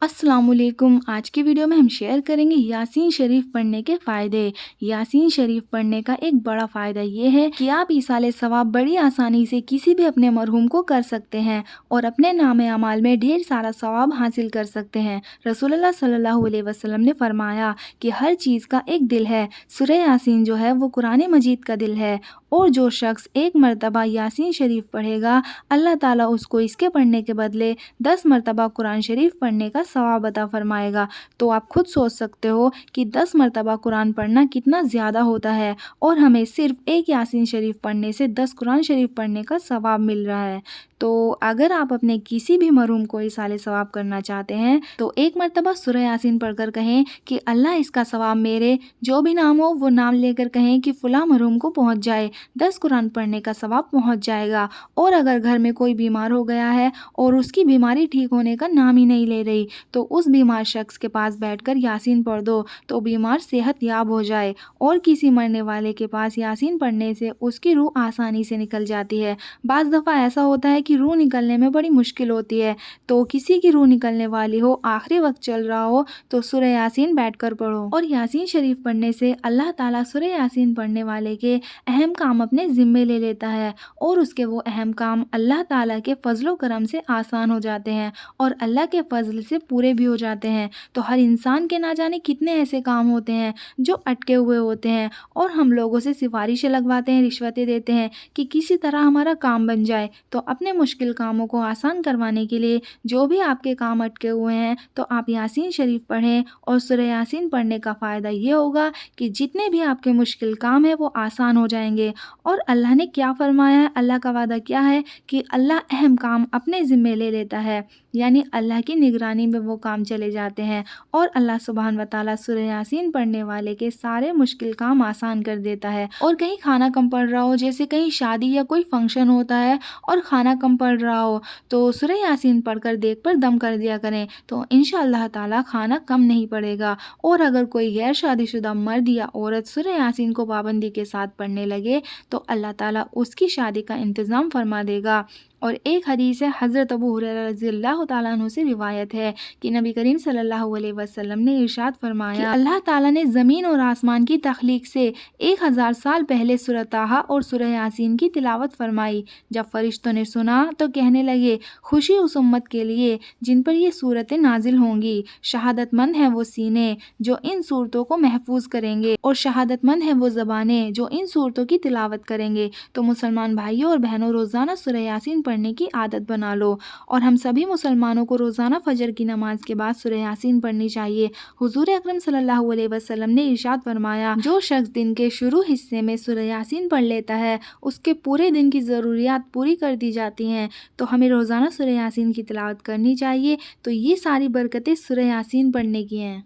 अस्सलाम वालेकुम। आज की वीडियो में हम शेयर करेंगे यासीन शरीफ पढ़ने के फ़ायदे। यासीन शरीफ पढ़ने का एक बड़ा फ़ायदा ये है कि आप ईसाले सवाब बड़ी आसानी से किसी भी अपने मरहूम को कर सकते हैं और अपने नामे अमाल में ढेर सारा सवाब हासिल कर सकते हैं। रसूलुल्लाह सल्लल्लाहु अलैहि वसल्लम ने फरमाया कि हर चीज़ का एक दिल है। सूरह यासीन जो है वो कुरान मजीद का दिल है और जो शख्स एक मरतबा यासीन शरीफ पढ़ेगा, अल्लाह ताला उसको इसके पढ़ने के बदले 10 मरतबा कुरान शरीफ पढ़ने का सवाब अता फरमाएगा। तो आप खुद सोच सकते हो कि 10 मरतबा कुरान पढ़ना कितना ज़्यादा होता है और हमें सिर्फ एक यासीन शरीफ पढ़ने से 10 कुरान शरीफ पढ़ने का सवाब मिल रहा है। तो अगर आप अपने किसी भी मरहूम को इसाले सवाब करना चाहते हैं तो एक मरतबा सूरह यासीन पढ़कर कहें कि अल्लाह इसका सवाब मेरे जो भी नाम हो वो नाम लेकर कहें कि फ़लाँ मरहूम को पहुँच जाए, 10 कुरान पढ़ने का सवाब पहुँच जाएगा। और अगर घर में कोई बीमार हो गया है और उसकी बीमारी ठीक होने का नाम ही नहीं ले रही तो उस बीमार शख्स के पास बैठकर यासीन पढ़ दो तो बीमार सेहत याब हो जाए। और किसी मरने वाले के पास यासीन पढ़ने से उसकी रूह आसानी से निकल जाती है। बाज़ दफ़ा ऐसा होता है कि रूह निकलने में बड़ी मुश्किल होती है, तो किसी की रूह निकलने वाली हो, आखिरी वक्त चल रहा हो तो सूरह यासीन बैठकर पढ़ो। और यासीन शरीफ पढ़ने से अल्लाह ताला सूरह यासीन पढ़ने वाले के अहम काम अपने ज़िम्मे ले लेता है और उसके वो अहम काम अल्लाह ताला के फजलो करम से आसान हो जाते हैं और अल्लाह के फजल से पूरे भी हो जाते हैं। तो हर इंसान के ना जाने कितने ऐसे काम होते हैं जो अटके हुए होते हैं और हम लोगों से सिफारिशें लगवाते हैं, रिश्वतें देते हैं कि किसी तरह हमारा काम बन जाए। तो अपने मुश्किल कामों को आसान करवाने के लिए जो भी आपके काम अटके हुए हैं तो आप यासीन शरीफ पढ़ें और सूरह यासीन पढ़ने का फ़ायदा ये होगा कि जितने भी आपके मुश्किल काम हैं वो आसान हो जाएंगे। और अल्लाह ने क्या फरमाया है, अल्लाह का वादा क्या है कि अल्लाह अहम काम अपने ज़िम्मे ले लेता है, यानी अल्लाह की निगरानी में वो काम चले जाते हैं और अल्लाह सुब्हान व तआला सूरह यासीन पढ़ने वाले के सारे मुश्किल काम आसान कर देता है। और कहीं खाना कम पड़ रहा हो, जैसे कहीं शादी या कोई फंक्शन होता है और खाना कम पड़ रहा हो तो सूरह यासीन पढ़कर देग पर दम कर दिया करें तो इंशाअल्लाह ताला खाना कम नहीं पड़ेगा। और अगर कोई गैर शादीशुदा मर्द या औरत सूरह यासीन को पाबंदी के साथ पढ़ने लगे तो अल्लाह ताला उसकी शादी का इंतज़ाम फरमा देगा। और एक हदीस है, हज़रत अबू हुरैरा रज़ियल्लाहु ताला अन्हु से रिवायत है कि नबी करीम सल्लल्लाहु अलैहि वसल्लम ने इरशाद फरमाया कि अल्लाह ताला ने ज़मीन और आसमान की तख्लीक से 1000 साल पहले सूरह ताहा और सूरह यासीन की तिलावत फरमाई। जब फरिश्तों ने सुना तो कहने लगे, खुशी उस उम्मत के लिए जिन पर ये सूरतें नाजिल होंगी। शहादतमंद हैं वो सीने जो इन सूरतों को महफूज करेंगे और शहादतमंद हैं वो ज़बानें जो इन सूरतों की तिलावत करेंगे। तो मुसलमान भाइयों और बहनों, रोज़ाना सूरह यासीन पढ़ने की आदत बना लो। और हम सभी मुसलमानों को रोज़ाना फजर की नमाज के बाद सूरह यासीन पढ़नी चाहिए। हुजूर अकरम सल्लल्लाहु अलैहि वसल्लम ने इरशाद फरमाया, जो शख्स दिन के शुरू हिस्से में सूरह यासीन पढ़ लेता है उसके पूरे दिन की ज़रूरियात पूरी कर दी जाती हैं। तो हमें रोज़ाना सूरह यासीन की तिलावत करनी चाहिए। तो ये सारी बरकतें सूरह यासीन पढ़ने की हैं।